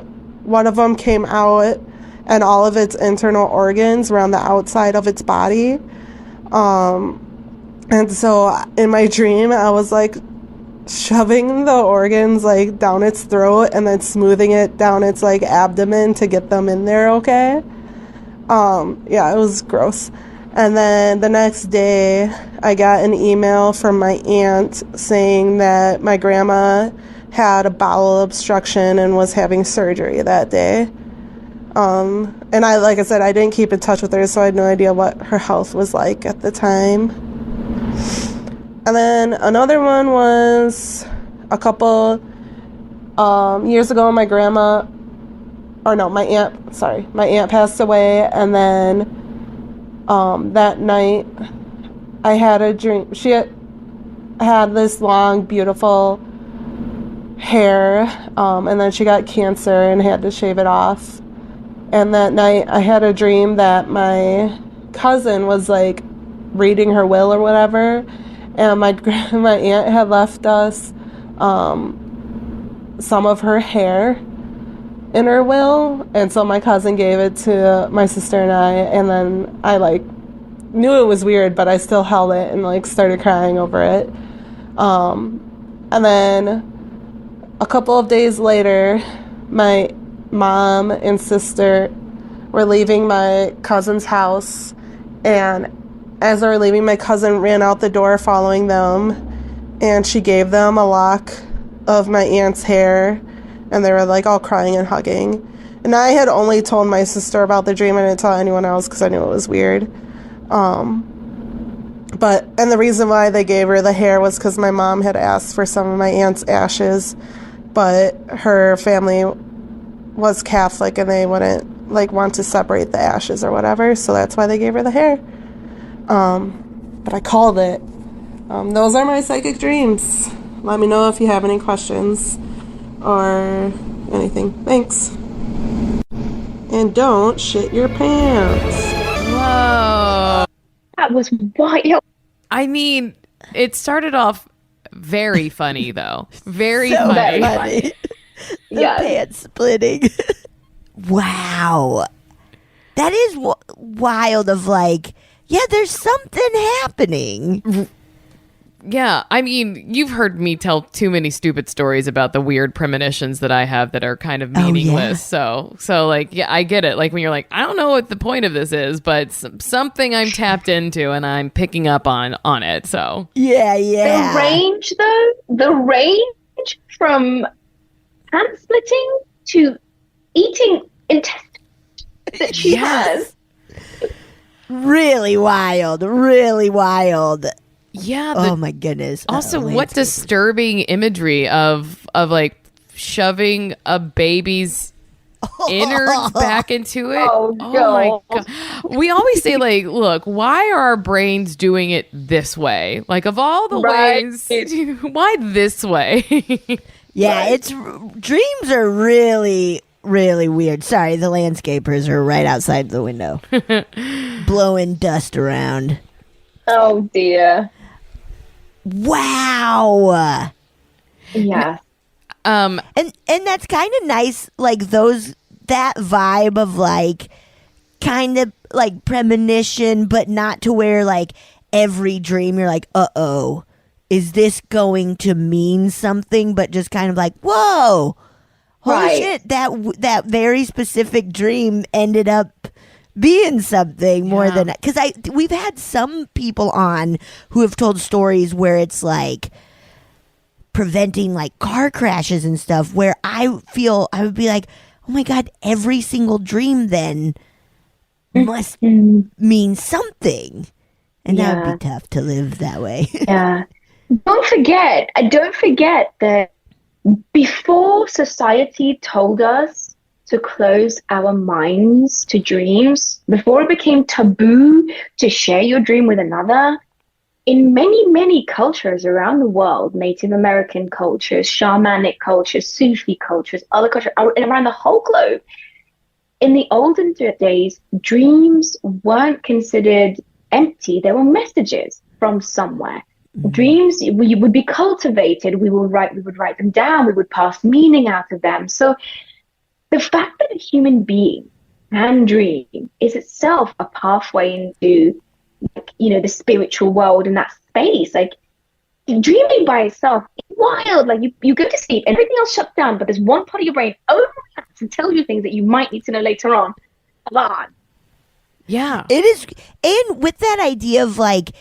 one of them came out, and all of its internal organs were on the outside of its body. And so in my dream, I was like shoving the organs like down its throat and then smoothing it down its like abdomen to get them in there, okay? Yeah, it was gross. And then the next day, I got an email from my aunt saying that my grandma had a bowel obstruction and was having surgery that day. And like I said, I didn't keep in touch with her, so I had no idea what her health was like at the time. And then another one was a couple years ago, my aunt passed away, and then that night, I had a dream. She had this long, beautiful hair, and then she got cancer and had to shave it off. And that night, I had a dream that my cousin was, like, reading her will or whatever, and my aunt had left us some of her hair in her will, and so my cousin gave it to my sister and I, and then I like knew it was weird, but I still held it and like started crying over it. And then a couple of days later, my mom and sister were leaving my cousin's house, and as they were leaving, my cousin ran out the door following them, and she gave them a lock of my aunt's hair, and they were like all crying and hugging. And I had only told my sister about the dream. I didn't tell anyone else because I knew it was weird. And the reason why they gave her the hair was because my mom had asked for some of my aunt's ashes, but her family was Catholic and they wouldn't like want to separate the ashes or whatever, so that's why they gave her the hair. But I called it. Those are my psychic dreams. Let me know if you have any questions or anything. Thanks. And don't shit your pants. Whoa. That was wild. I mean, it started off very funny, though. Very So funny. funny. The pants splitting. Wow. That is wild of like, yeah, there's something happening. Yeah, I mean, you've heard me tell too many stupid stories about the weird premonitions that I have that are kind of meaningless. Oh, yeah. So like, yeah, I get it. Like when you're like, I don't know what the point of this is, but something I'm tapped into and I'm picking up on it. So Yeah. The range, though, from hand splitting to eating intestines that she has. really wild, really wild. Yeah. Oh my goodness. Also, what landscape. disturbing imagery of like shoving a baby's innards back into it. Oh, my God. God. We always say, like, look, why are our brains doing it this way? Like, of all the Right. ways, why this way? Yeah, it's dreams are really, really weird. Sorry, the landscapers are right outside the window, blowing dust around. Oh dear. Wow. Yeah. And that's kind of nice, like that vibe of like kind of like premonition, but not to where like every dream you're like, uh-oh, is this going to mean something? But just kind of like, whoa, holy Right. shit, that very specific dream ended up being something more than, because we've had some people on who have told stories where it's like preventing like car crashes and stuff, where I feel I would be like, oh my God, every single dream then must mean something. And that would be tough to live that way. Yeah. Don't forget that before society told us to close our minds to dreams, before it became taboo to share your dream with another, in many, many cultures around the world, Native American cultures, shamanic cultures, Sufi cultures, other cultures, and around the whole globe, in the olden days, dreams weren't considered empty. They were messages from somewhere. Dreams would be cultivated. We would write them down. We would pass meaning out of them. So the fact that a human being can dream is itself a pathway into, like, the spiritual world and that space. Like, dreaming by itself is wild. Like, you go to sleep and everything else shuts down, but there's one part of your brain only acts and tells you things that you might need to know later on. Come on. Yeah. It is, and with that idea of like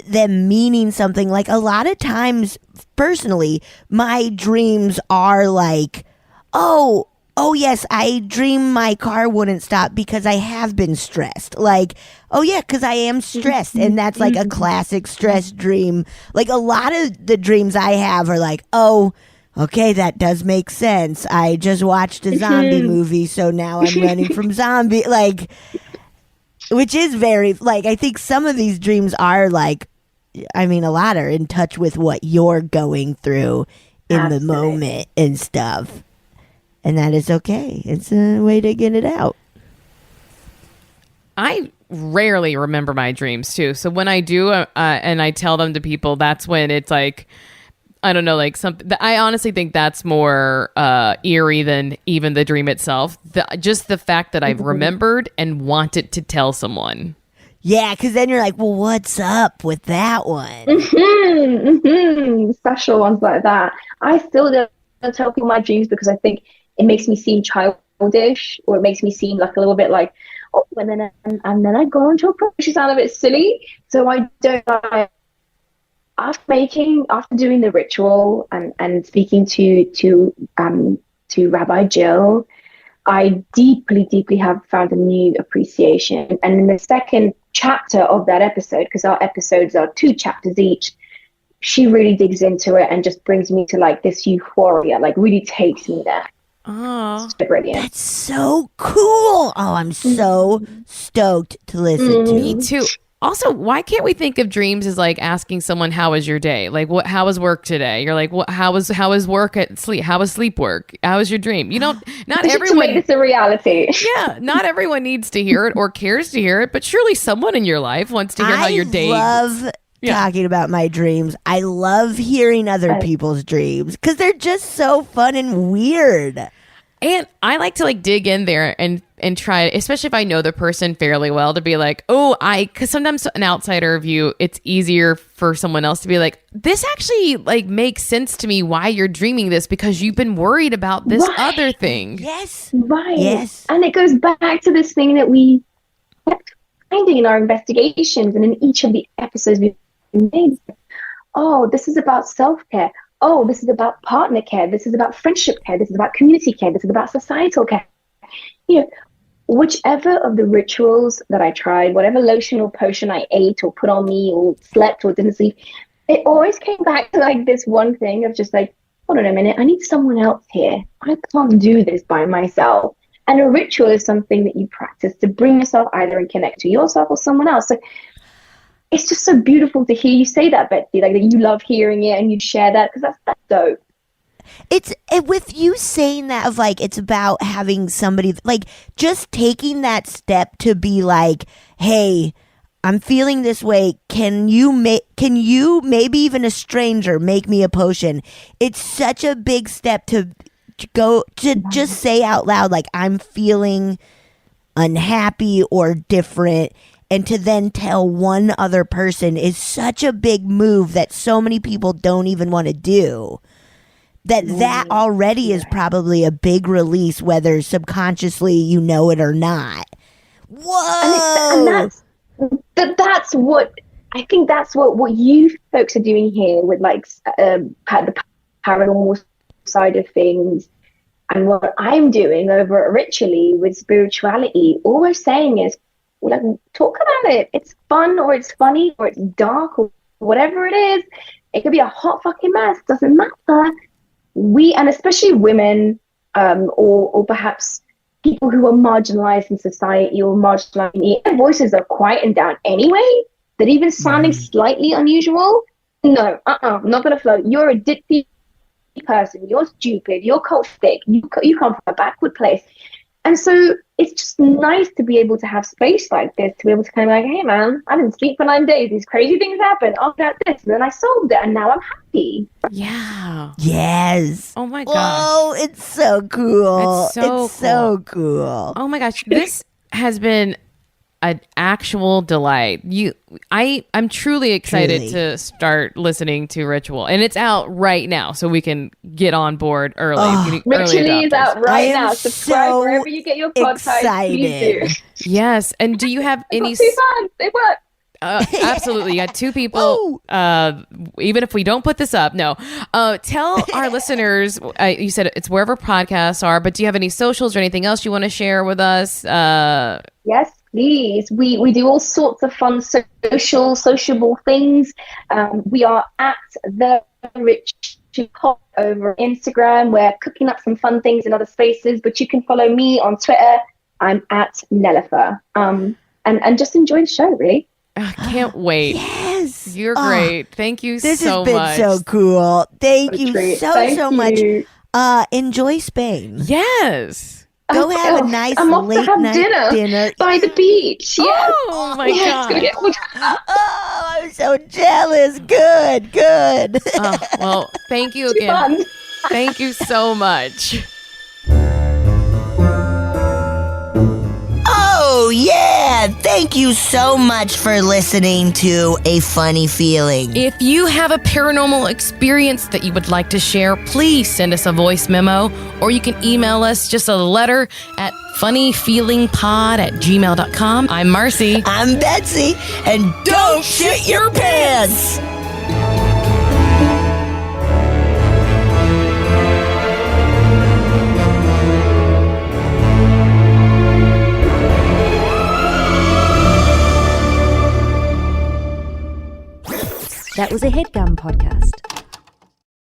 them meaning something, like a lot of times, personally, my dreams are like, oh yes, I dream my car wouldn't stop because I have been stressed. Like, oh yeah, because I am stressed, and that's like a classic stress dream. Like a lot of the dreams I have are like, oh, okay, that does make sense. I just watched a zombie movie, so now I'm running from zombie. Like, which is very, like, I think some of these dreams are like, I mean, a lot are in touch with what you're going through in the moment and stuff. And that is okay. It's a way to get it out. I rarely remember my dreams too. So when I do, and I tell them to people, that's when it's like, I don't know, like something. I honestly think that's more eerie than even the dream itself. Just the fact that I've remembered and wanted to tell someone. Yeah, because then you're like, well, what's up with that one? Special ones like that. I still don't tell people my dreams because I think it makes me seem childish, or it makes me seem like a little bit like, oh, and then I go into a approach. You sound a bit silly, so I don't. After doing the ritual and speaking to Rabbi Jill, I deeply have found a new appreciation. And in the second chapter of that episode, because our episodes are 2 chapters each, she really digs into it and just brings me to like this euphoria, like really takes me there. Oh, it's brilliant. That's so cool. Oh, I'm so stoked to listen to. Me too. Also, why can't we think of dreams as like asking someone, how was your day? Like, how was work today? You're like, how was work at sleep? How was sleep work? How was your dream? You don't, not everyone. To make this a reality. Yeah, not everyone needs to hear it or cares to hear it, but surely someone in your life wants to hear how your day. I love talking about my dreams. I love hearing other people's dreams because they're just so fun and weird. And I like to like dig in there and try, especially if I know the person fairly well, to be like, because sometimes an outsider view, it's easier for someone else to be like, this actually like makes sense to me why you're dreaming this, because you've been worried about this other thing. Yes. Right. Yes. And it goes back to this thing that we kept finding in our investigations and in each of the episodes we've made. Oh, this is about self-care. Oh, this is about partner care. This is about friendship care. This is about community care. This is about societal care. whichever of the rituals that I tried, whatever lotion or potion I ate or put on me or slept or didn't sleep, it always came back to like this one thing of just like, hold on a minute, I need someone else here. I can't do this by myself. And a ritual is something that you practice to bring yourself either and connect to yourself or someone else. So it's just so beautiful to hear you say that, Betsy, like that you love hearing it and you share that, because that's dope. It's with you saying that of like, it's about having somebody, like just taking that step to be like, hey, I'm feeling this way. Can you maybe even a stranger make me a potion? It's such a big step to go to just say out loud, like, I'm feeling unhappy or different, and to then tell one other person is such a big move that so many people don't even want to do. That already is probably a big release, whether subconsciously you know it or not. Whoa! And that's what I think. That's what you folks are doing here with like the paranormal side of things, and what I'm doing over at Ritually with spirituality. All we're saying is, like, talk about it. It's fun, or it's funny, or it's dark, or whatever it is. It could be a hot fucking mess. Doesn't matter. And especially women, or perhaps people who are marginalized in society or marginalized, their voices are quietened down anyway. That even sounding slightly unusual, no, not gonna float. You're a ditzy person. You're stupid. You're cultic. You come from a backward place. And so it's just nice to be able to have space like this, to be able to kind of like, hey man, I didn't sleep for 9 days. These crazy things happened. I'll get this. And then I solved it. And now I'm happy. Yeah. Yes. Oh my gosh. Whoa, it's so cool. It's so cool. Oh my gosh. This has been an actual delight. I'm truly excited to start listening to Ritual, and it's out right now, so we can get on board early. Ritually is out right now. Subscribe so wherever you get your podcast. Please do. Yes. And do you have any? 2 fans. They work. Absolutely. You got 2 people. Even if we don't put this up, no. Tell our listeners, you said it's wherever podcasts are, but do you have any socials or anything else you want to share with us? Yes, please. We do all sorts of fun sociable things. We are at The Rich Pod over Instagram. We're cooking up some fun things in other spaces, but you can follow me on Twitter. I'm at Nelufar. And just enjoy the show, really. I can't wait. Yes. You're great. Thank you so much. This has been so cool. Thank you so much. You. Enjoy Spain. Yes. Go have a nice late night dinner by the beach. Yeah. Oh my God. Oh, I'm so jealous. Good. Well, thank you again. Thank you so much. Oh, yeah. Thank you so much for listening to A Funny Feeling. If you have a paranormal experience that you would like to share, please send us a voice memo, or you can email us just a letter at funnyfeelingpod@gmail.com. I'm Marcy. I'm Betsy. And don't shit your pants. That was a HeadGum podcast.